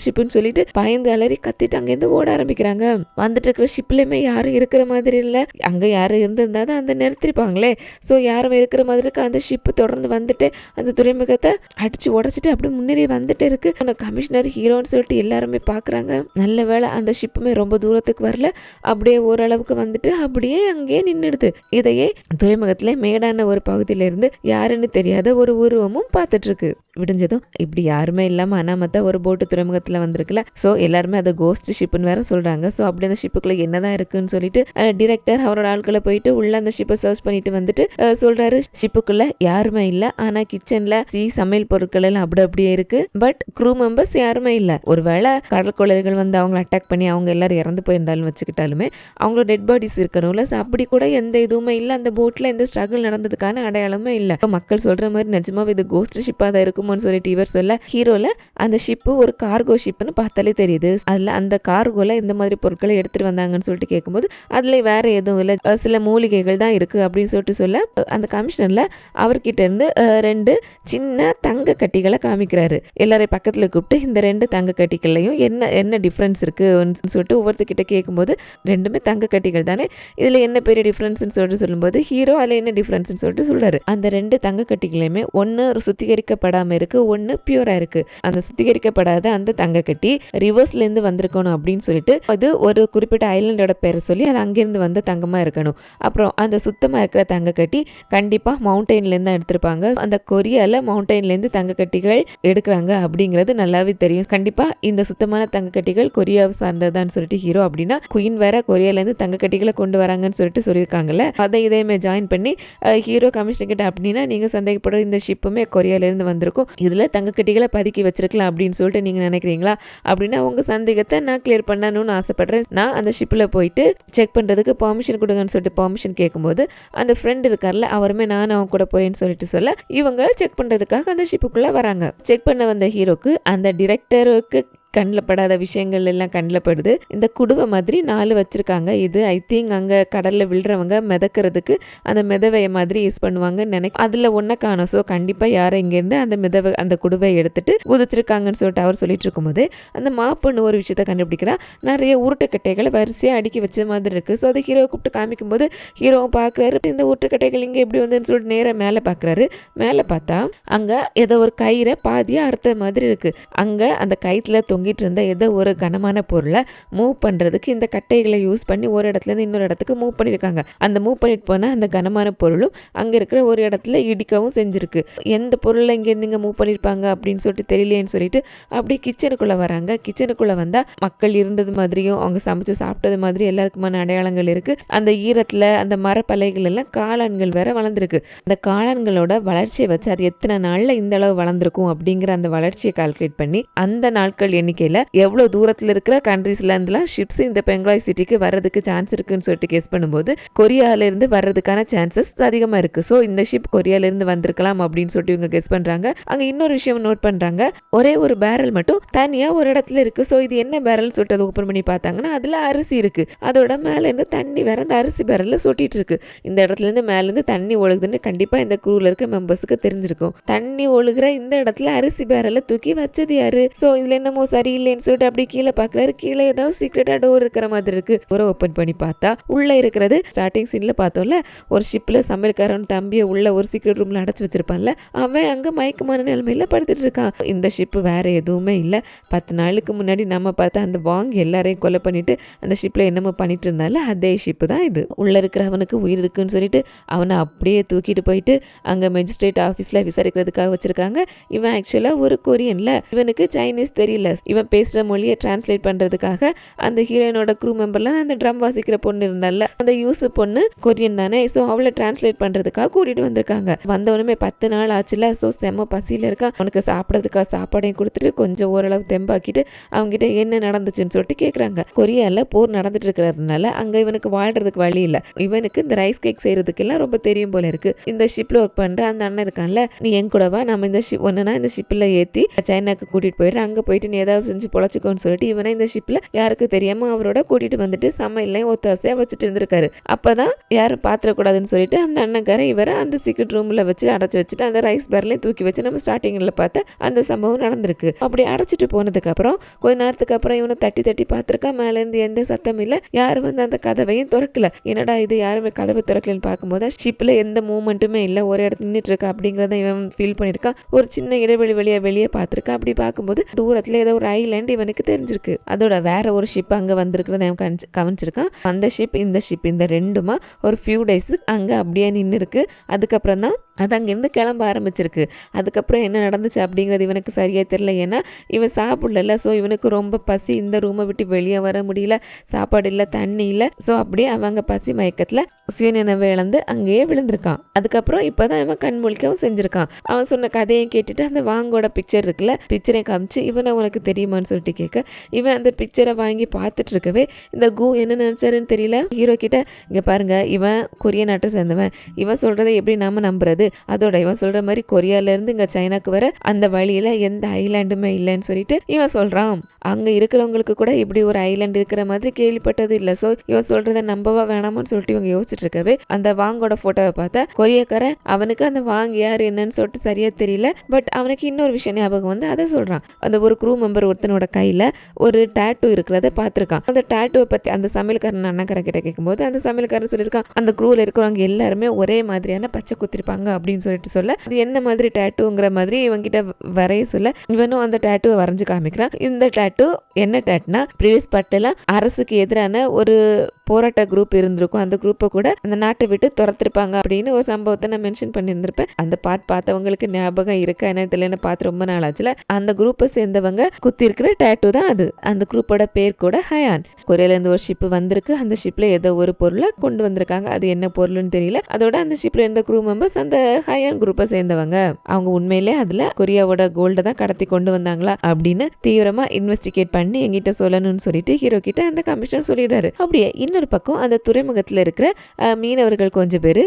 ஷிப்னு சொல்லிட்டு பயந்து அலறி கத்திட்டு அங்கேருந்து ஓட ஆரம்பிக்கிறாங்க. வந்துட்டு இருக்கிற ஷிப்லயுமே யாரும் இருக்கிற மாதிரி இல்லை, அங்க யாரும் இருந்திருந்தா தான் அந்த நிறுத்திருப்பாங்களே, ஸோ யாரும் இருக்கிற மாதிரி இருக்கு. அந்த ஷிப்பு தொடர்ந்து வந்துட்டு அந்த துறைமுகத்தை அடிச்சு உடச்சிட்டு அப்படி முன்னேறி வந்துட்டே இருக்கு. கமிஷனர் ஹீரோன்னு சொல்லிட்டு எல்லாருமே பாக்குறாங்க. நல்ல வேளை அந்த ஷிப்புமே ரொம்ப தூரத்துக்கு வரல, அப்படியே ஓரளவுக்கு வந்துட்டு அப்படியே அங்கேயே நின்றுடுது. இதையே துறைமுகத்துல மேடான ஒரு பகுதியில இருந்து யாருன்னு தெரியாத ஒரு உருவமும் பார்த்துட்டு இருக்கு. விடிஞ்சதும் இப்படி யாருமே இல்லாம அனாமத்தா ஒரு போட்டு துறைமுகத்துல வந்திருக்குல்ல, சோ எல்லாருமே அதை கோஸ்ட் ஷிப்னு வேற சொல்றாங்க. சோ அப்படி அந்த ஷிப்புக்குள்ள என்னதான் இருக்குன்னு சொல்லிட்டு டிரெக்டர் அவரோட ஆட்களை போயிட்டு உள்ள அந்த ஷிப்பை சர்ச் பண்ணிட்டு வந்துட்டு சொல்றாரு, ஷிப்புக்குள்ள யாருமே இல்ல, ஆனா கிச்சன்ல சமையல் பொருட்கள் எல்லாம் அப்படியே இருக்கு, பட் க்ரூ மெம்பர்ஸ் யாருமே இல்ல. ஒருவேளை கடல் கொள்ளையர்கள் வந்து அவங்களை அட்டாக் பண்ணி அவங்க எல்லாரும் இறந்து போயிருந்தாலும் வச்சுக்கிட்டாலுமே அவங்களோட டெட் பாடிஸ் இருக்கணும்ல, அப்படி கூட எந்த இதுவுமே இல்ல. அந்த போட்ல எந்த ஸ்ட்ரகிள் நடந்ததுக்கான அடையாளமே இல்ல. மக்கள் சொல்ற மாதிரி நிஜமாவே இது கோஸ்ட் ஷிப்பா தான் இருக்குமோன்னு சொல்லிட்டு இவர் சொல்ல, ஹீரோல அந்த ஷிப்பு ஒரு கார்கோ ஷிப்னு பார்த்தாலே தெரியுது. அதுல அந்த கார்கோல இந்த மாதிரி பொருட்களை எடுத்துட்டு வந்தாங்கன்னு சொல்லிட்டு கேட்கும்போது அதுல வேற எதுவும் இல்ல, சில மூலிகைகள் தான் இருக்கு அப்படின்னு சொல்லிட்டு சொல்ல, அந்த கமிஷனர்ல அவர்கிட்ட இருந்து 2 சின்ன தங்க கட்டிகளை காமிக்கிறாரு. எல்லாரையும் பக்கத்துல கூப்பிட்டு இந்த 2 தங்க கட்டிகள்லையும் என்ன டிஃபரன்ஸ் இருக்குன்னு சொல்லிட்டு ஒவ்வொருத்தர்கிட்ட கேட்கும்போது, ரெண்டுமே தங்க கட்டிகள் தானே, இதுல என்ன பெரிய டிஃபரன்ஸ்னு சொல்லிட்டு சொல்லும்போது ஹீரோ அதுல என்ன டிஃபரன்ஸ்னு சொல்லிட்டு சொல்றாரு. அந்த 2 தங்க கட்டிகளையுமே ஒன்னு சுத்திகரிக்கப்படாம இருக்கு, ஒன்னு பியூரா இருக்கு. அந்த சுத்திகரிக்கப்படாத அந்த தங்க கட்டி ரிவர்ஸ்ல இருந்து வந்திருக்கணும் அப்படின்னு சொல்லிட்டு அது ஒரு குறிப்பிட்ட ஐலண்டோட பேரை சொல்லி அது அங்கிருந்து வந்த தங்கமா இருக்கணும். அப்புறம் அந்த சுத்தமா இருக்கிற தங்க கட்டி கண்டிப்பா மவுண்டெயின்ல இருந்து தான் எடுத்திருப்பாங்க. அந்த கொரியால மவுண்டெயின்ல இருந்து தங்க கட்டிகள் எடுக்கிறாங்க அப்படிங்கிறது நல்லாவே தெரியும். கண்டிப்பா இந்த சுத்தமான தங்க கட்டிகள் கொரியாவை சார்ந்ததான்னு சொல்லிட்டு ஹீரோ, அப்படின்னா குயின் வேற கொரியால இருந்து தங்க கட்டிகளை கொண்டு வராங்கன்னு சொல்லிட்டு சொல்லியிருக்காங்கல்ல, அதை இதையுமே ஜாயின் பண்ணி ஹீரோ கமிஷனர் கிட்ட, அப்படின்னா நீங்க சந்தேகப்படும் இந்த ஷிப்புமே கொரியால இருந்து வந்திருக்கும், இதுல தங்க கட்டிகளை பதுக்கி வச்சிருக்கலாம் அப்படின்னு சொல்லிட்டு நீங்க நினைக்கிறீங்களா, அப்படின்னா உங்க சந்தேகத்தை நான் கிளியர் பண்ணணும்னு ஆசைப்படுறேன். நான் அந்த ஷிப்ல போயிட்டு செக் பண்றதுக்கு பெர்மிஷன் கொடுங்கன்னு சொல்லிட்டு பெர்மிஷன் கேட்கும்போது அந்த ஃப்ரெண்ட் இருக்கார்ல அவருமே நான் அவன் கூட போறேன்னு சொல்லிட்டு சொல்ல, இவங்க செக் பண்றதுக்காக அந்த ஷிப்புக்குள்ள வராங்க. செக் பண்ண வந்த ஹீரோக்கு அந்த டிரெக்டருக்கு கண்ணில் படாத விஷயங்கள் எல்லாம் கண்ணில் படுது. இந்த குடுவை மாதிரி 4 வச்சிருக்காங்க. இது ஐ திங்க் அங்க கடல்ல விழுறவங்க மிதக்கிறதுக்கு அந்த மிதவைய மாதிரி யூஸ் பண்ணுவாங்கன்னு அதுல ஒன்ன காணும். ஸோ கண்டிப்பா யாரும் இங்கேருந்து அந்த குடுவை எடுத்துட்டு குதிச்சிருக்காங்கன்னு சொல்லிட்டு அவர் சொல்லிட்டு இருக்கும்போது அந்த மாப்புன்னு ஒரு விஷயத்த கண்டுபிடிக்கிறா. நிறைய உருட்டுக்கட்டைகளை வரிசையா அடுக்கி வச்ச மாதிரி இருக்கு. ஸோ அதை ஹீரோவை கூப்பிட்டு காமிக்கும் போது ஹீரோவும் பாக்குறாரு, இந்த உருட்டுக்கட்டைகள் இங்க எப்படி வந்துன்னு சொல்லிட்டு நேரம் மேல பாக்குறாரு. மேல பார்த்தா அங்க ஏதோ ஒரு கயிறை பாதியா அறுத்த மாதிரி இருக்கு. அங்க அந்த கயிற்றுல தொங்கி தொங்கிட்டு இருந்த ஏதோ ஒரு கனமான பொருளை மூவ் பண்ணுறதுக்கு இந்த கட்டைகளை யூஸ் பண்ணி ஒரு இடத்துலேருந்து இன்னொரு இடத்துக்கு மூவ் பண்ணியிருக்காங்க. அந்த மூவ் பண்ணிட்டு போனால் அந்த கனமான பொருளும் அங்கே இருக்கிற ஒரு இடத்துல இடிக்கவும் செஞ்சுருக்கு. எந்த பொருளை இங்கேருந்து இங்கே மூவ் பண்ணியிருப்பாங்க அப்படின்னு சொல்லிட்டு தெரியலேன்னு சொல்லிட்டு அப்படியே கிச்சனுக்குள்ளே வராங்க. கிச்சனுக்குள்ளே வந்தால் மக்கள் இருந்தது மாதிரியும் அவங்க சமைச்சு சாப்பிட்டது மாதிரி எல்லாருக்குமான அடையாளங்கள் இருக்குது. அந்த ஈரத்தில் அந்த மரப்பலைகள் எல்லாம் காளான்கள் வேற வளர்ந்துருக்கு. அந்த காளான்களோட வளர்ச்சியை வச்சு அது எத்தனை நாளில் இந்த அளவு வளர்ந்துருக்கும் அப்படிங்கிற அந்த வளர்ச்சியை கால்குலேட் பண்ணி அந்த நாட்கள் எண்ணிக்கையில் எவ்வளோ தூரத்தில் இருக்கிற கண்ட்ரீஸ்ல இருந்துலாம் ஷிப்ஸ் இந்த பெங்காய் சிட்டிக்கு வர்றதுக்கு சான்ஸ் இருக்குன்னு சொல்லிட்டு கெஸ் பண்ணும்போது கொரியால இருந்து வர்றதுக்கான சான்சஸ் அதிகமாக இருக்கு. ஸோ இந்த ஷிப் கொரியால இருந்து வந்திருக்கலாம் அப்படின்னு சொல்லிட்டு இவங்க கெஸ் பண்றாங்க. அங்க இன்னொரு விஷயம் நோட் பண்றாங்க, ஒரே ஒரு பேரல் மட்டும் தனியா ஒரு இடத்துல இருக்கு. ஸோ இது என்ன பேரல் சொல்லிட்டு அதை ஓப்பன் பண்ணி பார்த்தாங்கன்னா அதுல அரிசி இருக்கு. அதோட மேல இருந்து தண்ணி வேற அந்த அரிசி பேரல்ல சொட்டிட்டு இருக்கு. இந்த இடத்துல இருந்து மேல இருந்து தண்ணி ஒழுகுதுன்னு கண்டிப்பா இந்த குரூல இருக்க மெம்பர்ஸுக்கு தெரிஞ்சிருக்கும். தண்ணி ஒழுகுற இந்த இடத்துல அரிசி பேரல்ல தூக்கி வச்சது யாரு? ஸோ இதுல என்னமோ சரியில்லைன்னு சொல்லிட்டு அப்படி கீழே பாக்குறாரு. கீழே ஏதாவது சீக்ரெட்டா டோர் இருக்கிற மாதிரி இருக்கு. டோரை ஓப்பன் பண்ணி பார்த்தா உள்ள இருக்கிறது ஸ்டார்டிங் சீன்ல பார்த்தோம்ல, ஒரு ஷிப்ல சமையல்காரன் தம்பியை உள்ள ஒரு சீக்ரெட் ரூம்ல அடைச்சு வச்சிருப்பான்ல, அவன் அங்க மயக்கமான நிலைமையில படுத்துட்டு இருக்கான். இந்த ஷிப் வேற எதுவுமே இல்லை. 10 நாளுக்கு முன்னாடி நம்ம பார்த்தா அந்த வாங் எல்லாரையும் கொலை பண்ணிட்டு அந்த ஷிப்ல என்னமோ பண்ணிட்டு இருந்தால அதே ஷிப் தான் இது. உள்ள இருக்கிற அவனுக்கு உயிர் இருக்குன்னு சொல்லிட்டு அவனை அப்படியே தூக்கிட்டு போயிட்டு அங்க மேஜிஸ்ட்ரேட் ஆஃபீஸ்ல விசாரிக்கிறதுக்காக வச்சிருக்காங்க. இவன் ஆக்சுவலா ஒரு கொரியன்ல, இவனுக்கு சைனீஸ் தெரியல. இவன் பேசுற மொழியை டிரான்ஸ்லேட் பண்றதுக்காக அந்த ஹீரோயினோட க்ரூ மெம்பர்ல அந்த ட்ரம் வாசிக்கிற பொண்ணு இருந்தால அந்த யூசு பொண்ணு கொரியன் தானே, ஸோ அவளை டிரான்ஸ்லேட் பண்றதுக்காக கூட்டிட்டு வந்திருக்காங்க. வந்தவனுமே 10 நாள் ஆச்சுல, ஸோ செம்ம பசியில இருக்கான். அவனுக்கு சாப்பிட்றதுக்காக சாப்பாடையும் கொடுத்துட்டு கொஞ்சம் ஓரளவு தெம்பாக்கிட்டு அவங்ககிட்ட என்ன நடந்துச்சுன்னு சொல்லிட்டு கேட்குறாங்க. கொரியால போர் நடந்துட்டு இருக்கிறதுனால அங்க இவனுக்கு வாழ்றதுக்கு வழி இல்லை. இவனுக்கு இந்த ரைஸ் கேக் செய்யறதுக்கு எல்லாம் ரொம்ப தெரியும் போல இருக்கு. இந்த ஷிப்ல ஒர்க் பண்ற அந்த அண்ணன் இருக்கான்ல, நீ என் கூடவா, நம்ம இந்த ஒன்னா இந்த ஷிப்ல ஏத்தி சைனாக்கு கூட்டிட்டு போயிட்டு அங்க போயிட்டு நீ ஏதாவது செஞ்சு பொழைச்சிக்கோன்னு சொல்லிட்டு இவனை இந்த ஷிப்ல யாருக்கு தெரியாம அவரோட கூட்டிட்டு வந்துட்டு சமையல்லையும் ஒத்தாசையா வச்சுட்டு இருந்திருக்காரு. அப்பதான் யாரும் பாத்திரக்கூடாதுன்னு சொல்லிட்டு அந்த அண்ணன்காரன் இவரை அந்த சீக்ரெட் ரூம்ல வச்சு அடைச்சு வச்சுட்டு அந்த ரைஸ் பேர்லையும் தூக்கி வச்சு நம்ம ஸ்டார்டிங்ல பார்த்த அந்த சம்பவம் நடந்திருக்கு. அப்படி அடைச்சிட்டு போனதுக்கு அப்புறம் கொஞ்ச நேரத்துக்கு அப்புறம் இவனை தட்டி தட்டி பார்த்திருக்கா. மேல இருந்து எந்த சத்தம் இல்ல, யாரும் வந்து அந்த கதவையும் திறக்கல. என்னடா இது யாருமே கதவை திறக்கலன்னு பார்க்கும்போது ஷிப்ல எந்த மூவ்மெண்ட்டுமே இல்லை, ஒரு இடத்துல நின்றுட்டு இருக்கா அப்படிங்கிறத இவன் ஃபீல் பண்ணிருக்கான். ஒரு சின்ன இடைவெளி வெளியே பார்த்திருக்கா. அப்படி பார்க்கும்போது தூரத்துல ஏதோ ஒரு ஐலாண்ட் இவனுக்கு தெரிஞ்சிருக்கு. அதோட வேற ஒரு ஷிப் அங்க வந்திருக்கிறத அவன் கவனிச்சிருக்கான். அந்த ஷிப் இந்த ரெண்டுமா ஒரு ஃபியூ டேஸ் அங்க அப்படியே நின்று இருக்கு. அதுக்கப்புறம் தான் அது அங்கேருந்து கிளம்ப ஆரம்பிச்சிருக்கு. அதுக்கப்புறம் என்ன நடந்துச்சு அப்படிங்கிறது இவனுக்கு சரியாக தெரியல. ஏன்னா இவன் சாப்பிடல. ஸோ இவனுக்கு ரொம்ப பசி, இந்த ரூமை விட்டு வெளியே வர முடியல, சாப்பாடு இல்லை, தண்ணி இல்லை. ஸோ அப்படியே அவங்க பசி மயக்கத்தில் சுயநினைவை இழந்து அங்கேயே விழுந்திருக்கான். அதுக்கப்புறம் இப்போதான் இவன் கண் முழிக்கவும் செஞ்சிருக்கான். அவன் சொன்ன கதையும் கேட்டுட்டு அந்த வாங்கோட பிக்சர் இருக்குல்ல, பிக்சரை காமிச்சு இவனை உனக்கு தெரியுமான்னு சொல்லிட்டு கேட்க இவன் அந்த பிக்சரை வாங்கி பார்த்துட்டு இருக்கவே இந்த கு என்ன நினைச்சாருன்னு தெரியல. ஹீரோ கிட்ட இங்க பாருங்க, இவன் கொரிய நாட்டை சேர்ந்தவன், இவன் சொல்றதை எப்படி நாம நம்புறது? அதோட இவன் சொல்ற மாதிரி கொரியால இருந்து இங்க சைனாக்கு வர அந்த வழியில எந்த ஐலாண்டுமே இல்லைன்னு சொல்லிட்டு இவன் சொல்றான். அங்க இருக்கிறவங்களுக்கு கூட இப்படி ஒரு ஐலாண்ட் இருக்கிற மாதிரி கேள்விப்பட்டது இல்லை. ஸோ இவன் சொல்றதை நம்பவா வேணாமான்னு சொல்லிட்டு இவங்க யோசிச்சுட்டு இருக்கவே அந்த வாங்கோட போட்டோவை பார்த்தா கொரியக்காரன் அவனுக்கு அந்த வாங் யார் என்னன்னு சொல்லிட்டு சரியா தெரியல. பட் அவனுக்கு இன்னொரு விஷயம் ஞாபகம் வந்து அதை சொல்றான். அந்த ஒரு க்ரூ மெம்பர் ஒருத்தனோட கையில ஒரு டாட்டூ இருக்கிறத பார்த்திருக்கான். அந்த டாட்டூவை பத்தி அந்த சமையல்காரன் அண்ணக்காரன் கிட்ட கேட்கும்போது அந்த சமையல்காரன் சொல்லியிருக்கான், அந்த க்ரூல இருக்கிறவங்க எல்லாருமே ஒரே மாதிரியான பச்சை குத்திருப்பாங்க அப்படின்னு சொல்லிட்டு சொல்ல அது என்ன மாதிரி டாட்டூங்கிற மாதிரி இவங்கிட்ட வரைய சொல்ல இவனும் அந்த டாட்டூவை வரைஞ்சு காமிக்கிறான். இந்த டாட்டூ என்ன டாட்னா ப்ரீவியஸ் பார்ட்ல அரசுக்கு எதிரான ஒரு போராட்ட குரூப் இருந்திருக்கும். அந்த குரூப்பை கூட அந்த நாட்டை விட்டு துரத்திருப்பாங்க அப்படின்னு ஒரு சம்பவத்தை நான் மென்ஷன் பண்ணியிருந்திருப்பேன். அந்த பார்ட் பார்த்தவங்களுக்கு ஞாபகம் இருக்கா என்ன தெரியல, பார்த்து ரொம்ப நாள் ஆச்சுல. அந்த குரூப்பை சேர்ந்தவங்க குத்தி இருக்கிற டாட்டூ தான் அது. அந்த குரூப்போட பேர் கூட ஹயான். கொரியால இருந்து ஒரு ஷிப் வந்திருக்கு. அந்த ஷிப்ல ஏதோ ஒரு பொருளை கொண்டு வந்திருக்காங்க. அது என்ன பொருள்னு தெரியல. அதோட அந்த ஷிப்ல இருந்த க்ரூ மெம்பர்ஸ் அந்த ஹயான் குரூப்பை சேர்ந்தவங்க. அவங்க உண்மையிலே அதுல கொரியாவோட கோல்டை தான் கடத்தி கொண்டு வந்தாங்களா அப்படின்னு தீவிரமா இன்வெஸ்டிகேட் பண்ணி எங்கிட்ட சொல்லணும்னு சொல்லிட்டு ஹீரோ கிட்ட அந்த கமிஷனர் சொல்லிடுறாரு. அப்படியே இன்னொரு பக்கம் அந்த துறைமுகத்துல இருக்கிற மீனவர்கள் கொஞ்சம் பேரு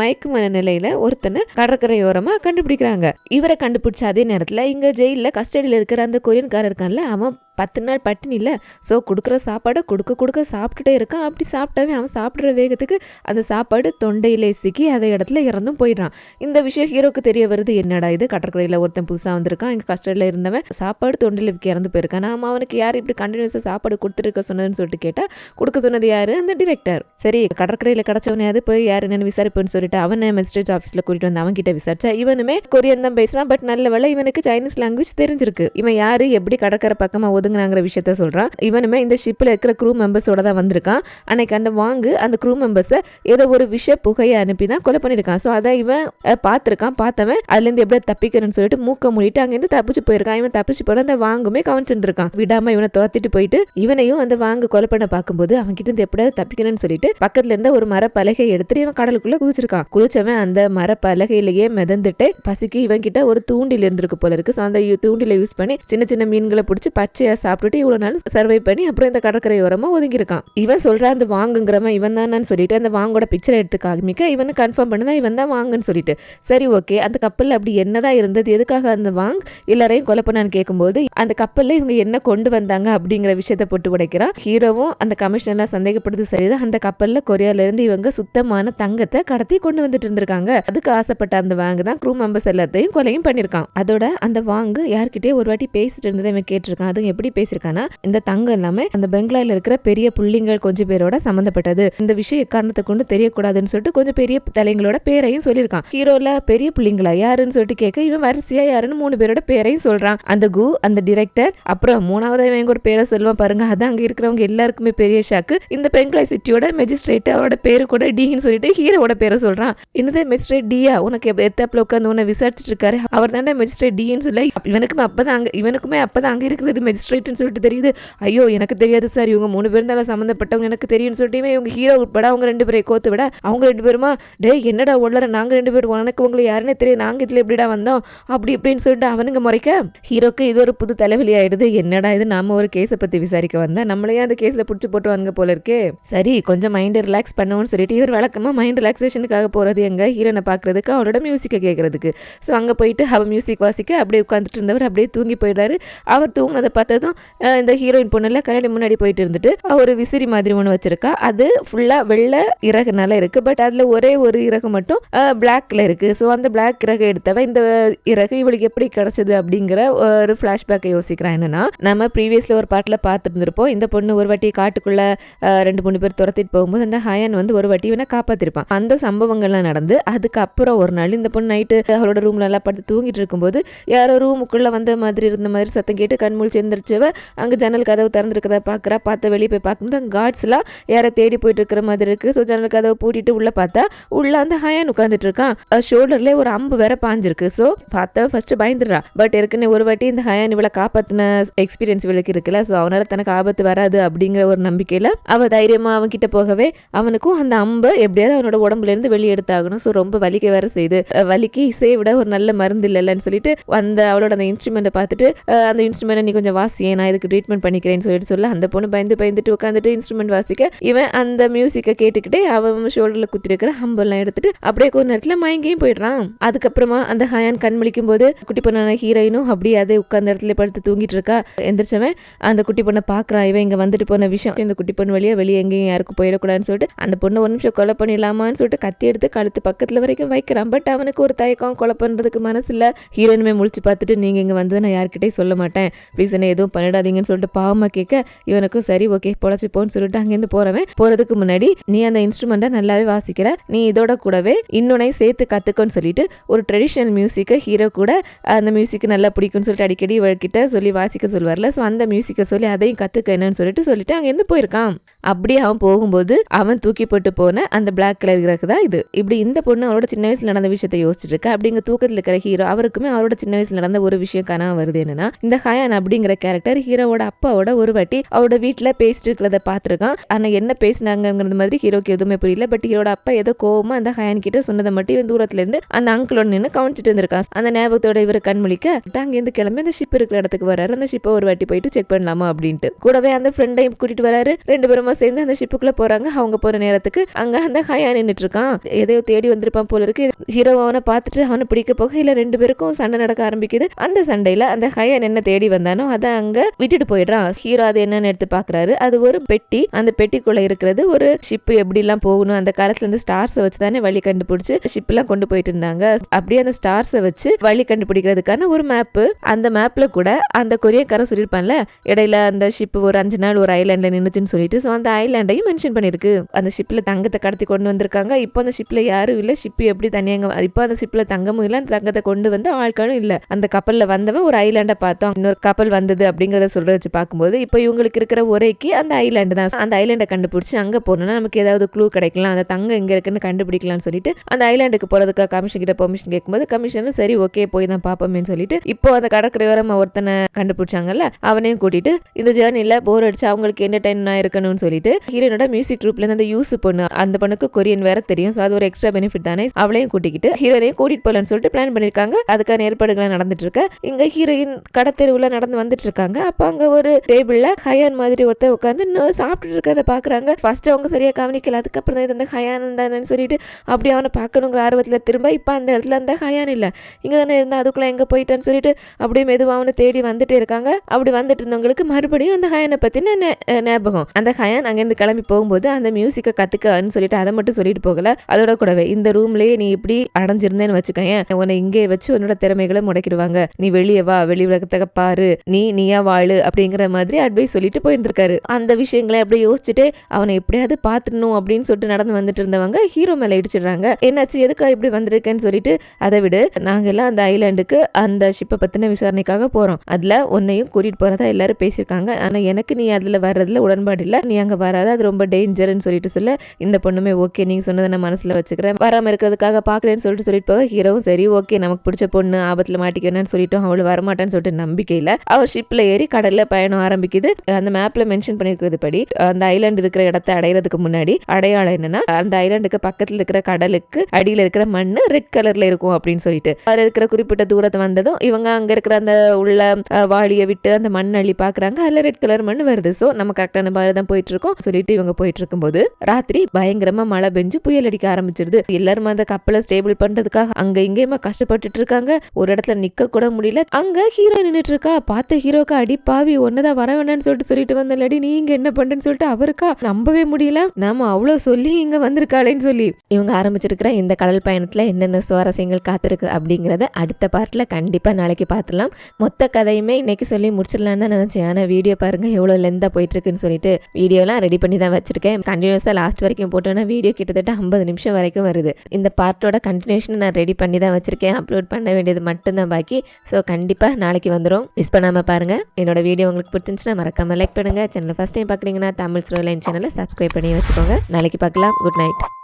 மயக்க நிலையில ஒருத்தனை கடற்கரையோரமா கண்டுபிடிக்கிறாங்க. இவரை கண்டுபிடிச்ச அதே நேரத்துல இங்க ஜெயில கஸ்டடியில இருக்கிற அந்த கொரியன்காரர் இருக்கான்ல, அவன் 10 நாள் பட்டினி இல்லை. ஸோ கொடுக்குற சாப்பாடை கொடுக்க சாப்பிட்டுட்டே இருக்கான். அப்படி சாப்பிட்டாவே அவன் சாப்பிட்ற வேகத்துக்கு அந்த சாப்பாடு தொண்டையிலே சிக்கி அதே இடத்துல இறந்தும் போயிடுறான். இந்த விஷயம் ஹீரோக்கு தெரிய வருது. என்னடா இது, கடற்கரையில் ஒருத்தன் புதுசாக வந்திருக்கான், இங்கே கஸ்டடியில் இருந்தவன் சாப்பாடு தொண்டையில் இறந்து போயிருக்கான். நாம அவனுக்கு யார் இப்படி கண்டினியூஸாக சாப்பாடு கொடுத்துருக்க சொன்னதுன்னு சொல்லிட்டு கேட்டால் கொடுக்க சொன்னது யாரு? அந்த டிரெக்டர். சரி, கடற்கரையில் கிடச்சவனையாவது போய் யார் என்னன்னு விசாரிப்புன்னு சொல்லிட்டு அவனை மேஜிஸ்ட்ரேட் ஆஃபீஸில் கூட்டிட்டு வந்து அவன் கிட்ட விசாரிச்சா இவனுமே கொரியன் தான் பேசுறான். பட் நல்ல வேளை இவனுக்கு சைனீஸ் லாங்குவேஜ் தெரிஞ்சிருக்கு. இவன் யாரு, எப்படி கடற்கரை பக்கமாக ஒதுங்கினாங்கிற விஷயத்த சொல்றான். இவனுமே இந்த ஷிப்ல இருக்கிற க்ரூ மெம்பர்ஸோட தான் வந்திருக்கான். அன்னைக்கு அந்த வாங்கு அந்த க்ரூ மெம்பர்ஸை ஏதோ ஒரு விஷ புகையை அனுப்பி தான் கொலை பண்ணிருக்கான். ஸோ அதை இவன் பார்த்துருக்கான். பார்த்தவன் அதுல இருந்து எப்படி தப்பிக்கணும்னு சொல்லிட்டு மூக்க மூடிட்டு அங்கிருந்து தப்பிச்சு போயிருக்கான். இவன் தப்பிச்சு போற அந்த வாங்குமே கவனிச்சிருக்கான். விடாம இவனை துரத்திட்டு போயிட்டு இவனையும் அந்த வாங்கு கொலை பண்ண பார்க்கும்போது அவன் கிட்ட இருந்து எப்படியாவது தப்பிக்கணும்னு சொல்லிட்டு பக்கத்துல இருந்த ஒரு மரப்பலகை எடுத்துட்டு இவன் கடலுக்குள்ள குதிச்சிருக்கான். குதிச்சவன் அந்த மரப்பலகையிலேயே மிதந்துட்டு பசிக்கு இவன் கிட்ட ஒரு தூண்டில் இருந்திருக்கு போல இருக்கு. ஸோ அந்த தூண்டில யூஸ் பண்ணி சின்ன சின்ன மீன்களை பிடிச்சி பச்சையா சாப்பிட்டுட்டு இவ்வளவு நாள் சர்வை பண்ணி அப்புறம் இந்த கடற்கரையோரமா ஒதுங்கிருக்கான். இவன் சொல்ற அந்த வாங்குங்கிறவன் இவன் தான் சொல்லிட்டு அந்த வாங்கோட பிக்சரை எடுத்து காமிக்க இவனு கன்ஃபார்ம் பண்ணதான் இவன் தான் வாங்குன்னு சொல்லிட்டு சரி ஓகே அந்த கப்பல் அப்படி என்னதான் இருந்தது, எதுக்காக அந்த வாங் எல்லாரையும் கொலை பண்ணான்னு கேட்கும்போது அந்த கப்பல்ல இவங்க என்ன கொண்டு வந்தாங்க அப்படிங்கிற விஷயத்த போட்டு உடைக்கிறான். ஹீரோவும் அந்த கமிஷனர்லாம் சந்தேகப்படுது. சரிதான், அந்த கப்பல்ல கொரியால இருந்து இவங்க சுத்தமான தங்கத்தை கடத்தி கொண்டு வந்துட்டு இருந்திருக்காங்க. அதுக்கு ஆசைப்பட்ட அந்த வாங்கு தான் க்ரூ மெம்பர்ஸ் எல்லாத்தையும் கொலையும் பண்ணிருக்கான். அதோட அந்த வாங்கு யார்கிட்டயே ஒரு வாட்டி பேசிட்டு இருந்ததை இவன் கேட்டிருக்கான். அது எப்படி பேசிருக்கானா, இந்த தங்கம் எல்லாமே அந்த பெங்களால இருக்கிற பெரிய புள்ளிங்கள் கொஞ்சம் பேரோட சம்பந்தப்பட்டது, இந்த விஷயம் காரணத்தை கொண்டு தெரியக்கூடாதுன்னு சொல்லிட்டு கொஞ்சம் பெரிய தலைங்களோட பேரையும் சொல்லியிருக்கான். ஹீரோல பெரிய புள்ளிங்களா யாருன்னு சொல்லிட்டு கேட்க இவன் வரிசையா யாருன்னு 3 பேரோட பேரையும் சொல்றான். அந்த கு, அந்த டிரெக்டர், அப்புறம் 3வது இவங்க ஒரு பேரை சொல்லுவான் பாருங்க. அது அங்க இருக்கிறவங்க எல்லாருக்குமே பெரிய ஷாக்கு. இந்த பெங்காய் சிட்டியோட மெஜிஸ்ட்ரேட் அவரோட பேரு கூட டின்னு சொல்லிட்டு ஹீரோட பேரை சொல்றான். என்னது மெஜிஸ்ட்ரேட் டியா, உனக்கு எத்தாப்புல உட்காந்து உன்னை விசாரிச்சுட்டு இருக்காரு, அவர் தானே மெஜிஸ்ட்ரேட் டின்னு சொல்ல இவனுக்குமே அப்பதான் அங்க இருக்கிறது மெஜிஸ்ட்ரேட்னு சொல்லிட்டு தெரியுது. ஐயோ எனக்கு தெரியாது சார், இவங்க 3 பேரும் தான் சம்பந்தப்பட்டவங்க எனக்கு தெரியும்னு சொல்லிட்டு இவங்க ஹீரோ உட்பட அவங்க 2 பேரை கோத்து விட அவங்க 2 பேருமா டே என்னடா உள்ளற நாங்க 2 பேரும் உனக்கு உங்களை யாருன்னே தெரியும், நாங்க இதுல எப்படிடா வந்தோம் அப்படி இப்படின்னு சொல்லிட்டு அவனுங்க முறைக்க ஹீரோக்கு இது ஒரு புது தலைவலி ஆயிடுது. என்னடா இது, நாம ஒரு கேஸை பத்தி விசாரிக்க வந்தா நம்மளையே அந்த கேஸ்ல புடிச்சு போட்டுவாங்க போல இருக்கே. சரி கொஞ்சம் மைண்ட் ரிலாக்ஸ் பண்ணுவோம்னு சொல்லிட்டு இவர் வழக்கமா மைண்ட் ரிலாக்ஸேஷனுக்காக போறது எங்க ஹீரோனை பாக்குறதுக்கு அவளோட மியூசிக்கை கேட்கறதுக்கு. ஸோ அங்க போயிட்டு அவ மியூசிக் வாசிக்க அப்படியே உட்காந்துட்டு இருந்தவர் அப்படியே தூங்கி போயிடாரு. அவர் தூங்கினதை பார்த்ததும் இந்த ஹீரோயின் பொண்ணுல கரடி முன்னாடி போயிட்டு இருந்துட்டு ஒரு விசிறி மாதிரி ஒன்று வச்சிருக்கா. அது ஃபுல்லா வெள்ளை இறகுனால இருக்கு. பட் அதுல ஒரே ஒரு இறகு மட்டும் பிளாக்ல இருக்கு. ஸோ அந்த பிளாக் இறகு எடுத்தவ இந்த இறகு இவளுக்கு எப்படி கிடைச்சது அப்படிங்கிற ஒரு பிளாஷ்பேக்கை யோசிக்கிறான். என்னன்னா நம்ம ப்ரீவியஸ்ல ஒரு பாட்டில் பார்த்துட்டு இருந்திருப்போம். இந்த பொண்ணு ஒரு வாட்டி காட்டுக்குள்ள 2-3 பேர் துரத்திட்டு போகும்போது அந்த ஹயான் வந்து ஒரு வாட்டி இவனை காப்பாத்திருப்பான். அந்த சம்பவங்கள்லாம் நடந்து அதுக்கப்புறம் ஒரு நாள் இந்த பொண்ணு நைட்டு அவளோட ரூம்ல எல்லாம் படுத்து தூங்கிட்டு இருக்கும்போது யாரோ ரூமுக்குள்ள வந்த மாதிரி இருந்த மாதிரி சத்தம் கேட்டு கண்மூழ்ச்சி எந்திரிச்சவ அங்க ஜன்னல் கதவு திறந்துருக்கிறத பாக்குறா. பார்த்த வெளியே போய் பார்க்கும்போது அங்க கார்ட்ஸ் எல்லாம் யாரை தேடி போயிட்டு இருக்கிற மாதிரி இருக்கு. ஸோ ஜன்னல் கதவை பூட்டிட்டு உள்ள பார்த்தா உள்ள அந்த ஹயான் உட்காந்துட்டு இருக்கான். ஷோல்டர்ல ஒரு அம்பு வேற பாஞ்சிருக்கு. ஸோ பார்த்தா ஃபர்ஸ்ட் பயந்துடுறா. பட் ஏற்கனவே ஒரு வாட்டி இந்த ஹயான் இவளை காப்பாத்தின எக்ஸ்பீரியன்ஸ் இவளுக்கு இருக்குல்ல. ஸோ அவனால தனக்கு ஆபத்து வராது அப்படிங்கிற ஒரு நம்பிக்கையில அவ தைரியமா அவன் கிட்ட போகவே அவனுக்கும் அந்த அம்பை எப்படியாவது அவனோட உடம்புல இருந்து வெளியே எடுத்தாகணும். ஸோ ரொம்ப வலிக்க வேற செய்து வலிக்கு இசையை விட ஒரு நல்ல மருந்து இல்லைன்னு சொல்லிட்டு அந்த அவளோட அந்த இன்ஸ்ட்ருமெண்ட்டை பார்த்துட்டு அந்த இன்ஸ்ட்ருமெண்ட் நீ கொஞ்சம் வாசியே, நான் இதுக்கு ட்ரீட்மெண்ட் பண்ணிக்கிறேன்னு சொல்லிட்டு சொல்ல அந்த பொண்ணு பயந்துட்டு உட்காந்துட்டு இன்ஸ்ட்ருமெண்ட் வாசிக்க இவன் அந்த மியூசிக்கை கேட்டுக்கிட்டே அவன் ஷோல்டர்ல குத்திருக்கிற அம்பெல்லாம் எடுத்துட்டு அப்படியே கொஞ்ச நேரத்துல மயங்கியும் போயிடுறான். அதுக்கப்புறமா அந்த ஹயான் கண் முழிக்கும் போது குட்டி பொண்ணான ஹீரோயினும் அப்படியே அதே உட்கார்ந்த இடத்துல படுத்து தூங்கிட்டு இருக்கா. எந்திரிச்சவன் அந்த குட்டி பொண்ணை பாக்குறான். இவன் இங்க வந்துட்டு போன விஷயம் இந்த குட்டி பொண்ணு வெளியே எங்கேயும் யாருக்கும் போயிடக்கூடாதுன்னு சொல்லிட்டு அந்த பொண்ணை ஒரு நிமிஷம் கொலை பண்ணிடலாமான்னு சொல்லிட்டு கத்தி எடுத்து கழுத்து பக்கத்துல வரைக்கும் வைக்கிறான். பட் அவனுக்கு ஒரு தயக்கம், கொலை பண்றதுக்கு மனசு இல்ல. ஹீரோயினுமே முழிச்சு பார்த்துட்டு நீங்க இங்க வந்து நான் யார்கிட்டயும் சொல்ல மாட்டேன், ப்ளீஸ் என்ன எதுவும் பண்ணிடாதீங்கன்னு சொல்லிட்டு பாவமா கேட்க இவனுக்கும் சரி ஓகே பொழைச்சு போன்னு சொல்லிட்டு அங்கேருந்து போறதுக்கு முன்னாடி நீ அந்த இன்ஸ்ட்ருமெண்ட்டை நல்லாவே வாசிக்கிற, நீ இதோட கூடவே இன்னொன்னை சேர்த்து கத்துக்கோன்னு சொல்லிட்டு ஒரு ட்ரெடிஷனல் மியூசிக்கை ஹீரோ கூட அந்த மியூசிக் நல்லா பிடிக்கும்னு சொல்லிட்டு அடிக்கடி இவர்கிட்ட சொல்லி வாசிக்க சொல்வார்ல. ஸோ அந்த மியூசிக்கை சொல்லி அதையும் கத்துக்க என்னன்னு சொல்லிட்டு அங்கேருந்து போயிருக்கான். அப்படியே அவன் போகும்போது அவன் தூக்கி போட்டு போன அந்த பிளாக் கலர் இறகு தான் இது. இப்படி இந்த பொண்ணு அவரோட சின்ன வயசுல நடந்த விஷயத்தை யோசிச்சுட்டு இருக்கா. அப்படிங்க தூக்கத்தில் இருக்கிற ஹீரோ அவருக்குமே அவரோட சின்ன வயசுல நடந்த ஒரு விஷயம் காணாம வருது. என்னன்னா இந்த ஹயான் அப்படிங்கிற கேரக்டர் ஹீரோவோட அப்பாவோட ஒரு வாட்டி அவரோட வீட்டுல பேசிட்டு இருக்கிறத பாத்துருக்கான். ஆனா என்ன பேசினாங்கிறது மாதிரி ஹீரோக்கு எதுவுமே புரியல. பட் ஹீரோட அப்பா ஏதோ கோவமா அந்த ஹயான் கிட்ட சொன்னதை மட்டும் இவன் தூரத்துல இருந்து அந்த அங்கிளோட நின்று கவனிச்சுட்டு இருந்திருக்கான். அந்த ஞாபகத்தோட இவரை கண்மொழிக்க அங்கேருந்து கிளம்பி அந்த ஷிப் இருக்கிற இடத்துக்கு வராரு. அந்த ஷிப்பை ஒரு வாட்டி போயிட்டு செக் பண்ணலாமா அப்படின்ட்டு கூடவே அந்த ஃப்ரெண்டையும் கூட்டிட்டு வராரு. 2 பேருமா சேர்ந்து அந்த ஷிப்புக்குள்ள போறாங்க. அவங்க போற நேரத்துக்கு அங்க அந்த ஹயான் நின்னுட்டு இருக்கான். எதையோ தேடி வந்திருப்பான் போல இருக்கு. ஹீரோ அவனை பார்த்துட்டு அவனை பிடிக்க போக இல்ல 2 பேருக்கும் சண்டை நடக்க ஆரம்பிக்குது. அந்த சண்டையில அந்த ஹயான் என்ன தேடி வந்தானோ அதை அங்க விட்டுட்டு போயிடுறான். ஹீரோ அது என்னன்னு எடுத்து பாக்குறாரு. அது ஒரு பெட்டி. அந்த பெட்டிக்குள்ள இருக்கிறது ஒரு ஷிப் எப்படி எல்லாம் போகணும், அந்த காலத்துல இருந்து ஸ்டார்ஸை வச்சு தானே வழி கண்டுபிடிச்சு ஷிப் எல்லாம் கொண்டு போயிட்டு இருந்தாங்க. அப்படியே அந்த ஸ்டார்ஸை வச்சு வழி கண்டுபிடிக்கிறதுக்கான ஒரு மேப்பு. அந்த மேப்ல கூட அந்த கொரியக்காரன் சொல்லியிருப்பான்ல இடையில அந்த ஷிப் ஒரு 5 நாள் ஒரு ஐலாண்ட்ல நின்னுச்சுன்னு சொல்லிட்டு. ஸோ அந்த ஐலாண்டையும் மென்ஷன் பண்ணிருக்கு. அந்த ஷிப்ல தங்கத்தை கடத்தி கொண்டு வந்திருக்காங்க. இப்போ அந்த ஷிப்ல யாரும் இல்ல. ஷிப் எப்படி தனியாங்க, இப்போ அந்த ஷிப்ல தங்கமும் இல்ல, அந்த தங்கத்தை கொண்டு வந்து ஆட்களும் இல்ல. அந்த கப்பல்ல வந்தவன் ஒரு ஐலாண்டை பார்த்தோம், இன்னொரு கப்பல் வந்தது அப்படிங்கிறத சொல்ற வச்சு பார்க்கும்போது இப்போ இவங்களுக்கு இருக்கிற ஒரேக்கு அந்த ஐலாண்டு தான். அந்த ஐலாண்டை கண்டுபிடிச்சி அங்கே போனோம்னா நமக்கு ஏதாவது க்ளூ கிடைக்கலாம், அந்த தங்கம் எங்கே இருக்குன்னு கண்டுபிடிக்கலாம்னு சொல்லிட்டு அந்த ஐலாண்டுக்கு போகிறதுக்காக கமிஷன் கிட்ட பெர்மிஷன் கேட்கும்போது கமிஷனும் சரி ஓகே போய் தான் பார்ப்போம்னு சொல்லிட்டு இப்போ அந்த கடற்கரையோரம் ஒருத்தனை கண்டுபிடிச்சாங்கல்ல அவனையும் கூட்டிட்டு இந்த ஜேர்னியில் போர் அடிச்சு அவங்களுக்கு என்டர்டைன் இருக்கணும்னு சொல்லிட்டு ஹீரோனோட மியூசிக் ட்ரூப்ல இருந்து அந்த யூஸ் பொண்ணு, அந்த பொண்ணுக்கு கொரியன் வேற தெரியும், ஸோ அது ஒரு எக்ஸ்ட்ரா பெனிஃபிட் தானே, அவளையும் கூட்டிக்கிட்டு ஹீரோனையும் கூட்டிட்டு போகலான்னு சொல்லிட்டு பிளான் பண்ணிருக்காங்க. அதுக்கான ஏற்பாடுகள் நடந்துட்டு இருக்க இங்க ஹீரோயின் கடத்தெருவுல நடந்து வந்துட்டு இருக்காங்க. அப்ப அங்க ஒரு டேபிள்ல ஹயான் மாதிரி ஒருத்தர் உட்காந்து சாப்பிட்டு இருக்கிறத பாக்குறாங்க. ஃபர்ஸ்ட் அவங்க சரியா கவனிக்கல, அதுக்கப்புறம் தான் இது அந்த ஹயான் தானேன்னு சொல்லிட்டு அப்படி அவனை பார்க்கணுங்கிற ஆர்வத்துல திரும்ப இப்ப அந்த இடத்துல அந்த ஹயான் இல்ல, இங்க தானே இருந்தா அதுக்குள்ள எங்க போயிட்டான்னு சொல்லிட்டு அப்படியே மெதுவா அவனை தேடி வந்துட்டே இருக்காங்க. அப்படி வந்துட்டு இருந்தவங்களுக்கு மறுபடியும் அந்த ஹயானை பத்தின ஞாபகம். அந்த ஹயான் அங்கிருந்து கிளம்பி போகும்போது அந்த மியூசிக்கை கத்துக்கன்னு சொல்லிட்டு அதை மட்டும் சொல்லிட்டு போகல, அதோட கூடவே இந்த ரூம்லயே நீ இப்படி அடைஞ்சிருந்தேன்னு வச்சுக்கேன், உன்னை இங்கே வச்சு உன்னோட திறமைகளை முடக்கிடுவாங்க, நீ வெளியே வா, வெளி உலகத்தை பாரு, நீயா வாழு அப்படிங்கிற மாதிரி அட்வைஸ் சொல்லிட்டு போயிருந்திருக்காரு. அந்த விஷயங்களை அப்படியே யோசிச்சுட்டு அவனை எப்படியாவது பாத்துடணும் அப்படின்னு சொல்லிட்டு நடந்து வந்துட்டு இருந்தவங்க ஹீரோ மேல இடிச்சிடுறாங்க. என்னாச்சு, எதுக்கா இப்படி வந்திருக்கேன்னு சொல்லிட்டு, அதை விட நாங்க எல்லாம் அந்த ஐலாண்டுக்கு அந்த ஷிப்பை பத்தின விசாரணைக்காக போறோம், அதுல உன்னையும் கூட்டிட்டு போறதா எல்லாரும் பேசியிருக்காங்க, ஆனா எனக்கு நீ அதுல வர்றதுல உடன்பாடு இல்ல, நீ அங்க வராத, அது ரொம்ப டேஞ்சர்னு சொல்லிட்டு சொல்ல இந்த பொண்ணுமே ஓகே நீங்க சொன்னதை நான் மனசுல வச்சுக்கிறேன், வராம இருக்கிறதுக்காக பாக்குறேன்னு சொல்லிட்டு போக ஹீரோவும் சரி ஓகே நமக்கு பிடிச்ச பொண்ணு ஆபத்துல மாட்டிக்கணும்னு சொல்லிட்டோம், அவளு வரமாட்டான்னு சொல்லிட்டு நம்பிக்கையில அவர் ஷிப்ல ஏறி கடல்ல பயணம் ஆரம்பிக்குது. அந்த மேப்ல மென்ஷன் பண்ணிருக்கிறது படி அந்த ஐலாண்டு இருக்கிற இடத்தை அடையிறதுக்கு முன்னாடி அடையாளம் என்னன்னா அந்த ஐலாண்டுக்கு பக்கத்துல இருக்கிற கடலுக்கு அடியில இருக்கிற மண்ணு ரெட் கலர்ல இருக்கும் அப்படின்னு சொல்லிட்டு அதுல இருக்கிற குறிப்பிட்ட தூரத்தை வந்ததும் இவங்க அங்க இருக்கிற அந்த உள்ள வாளியை விட்டு அந்த மண் அள்ளி பாக்குறாங்க, அதுல ரெட் கலர் மண் வருது. சோ நம்ம கரெக்டான பாதை தான் போயிட்டு இருக்கோம் சொல்லிட்டு இவங்க போயிட்டு இருக்கும்போது ராத்திரி பயங்கரமா மழை பெஞ்சு புயல் அடிக்க ஆரம்பிச்சிருது. எல்லாரும் அந்த கப்பலை ஸ்டேபிள் பண்றதுக்காக அங்க இங்கேயுமா கஷ்டப்பட்டுட்டு இருக்காங்க, ஒரு இடத்துல நிக்க கூட முடியல. அங்க ஹீரோ நின்னுட்டு இருக்கா, பார்த்த ஹீரோக்கு அடி பாவி ஒன்னதான் வர வேண்டாம்னு சொல்லிட்டு வந்தலடி, நீ இங்க என்ன பண்றேன்னு சொல்லிட்டு அவருக்கா நம்பவே முடியல, நாம அவ்வளவு சொல்லி இங்க வந்திருக்காளேன்னு சொல்லி இவங்க ஆரம்பிச்சிருக்கிற இந்த கடல் பயணத்துல என்னென்ன சுவாரஸ்யங்கள் காத்திருக்கு அப்படிங்கறத அடுத்த பார்ட்ல கண்டிப்பா நாளைக்கு பார்த்துலாம். மொத்த கதையுமே இன்னைக்கு சொல்லி முடிச்சிடலான்னு தான் நினைச்சேன், ஆனா வீடியோ பாருங்க எவ்வளவு லெந்தா போயிட்டு இருக்குன்னு சொல்லிட்டு வீடியோலாம் ரெடி பண்ணி தான் வச்சிருக்கேன். கண்டினியூஸா லாஸ்ட் வரைக்கும் போட்டோன்னா வீடியோ கிட்டத்தட்ட 50 நிமிஷம் வரைக்கும் வருது. இந்த பார்ட்டோட கண்டினியூஷன் நான் ரெடி பண்ணி தான் வச்சிருக்கேன், அப்லோட் பண்ண வேண்டியது மட்டும்தான் பாக்கி. ஸோ கண்டிப்பா நாளைக்கு வந்துடும், மிஸ் பண்ணாம பாருங்க. என்னோட வீடியோ உங்களுக்கு பிடிச்சிருந்துச்சுன்னா மறக்காம லைக் பண்ணுங்க. சேனல் ஃபர்ஸ்ட் டைம் பாக்குறீங்கன்னா தமிழ் ஸ்டோரி லைன் சேனலை சப்ஸ்கிரைப் பண்ணி வச்சுக்கோங்க. நாளைக்கு பார்க்கலாம். Good night.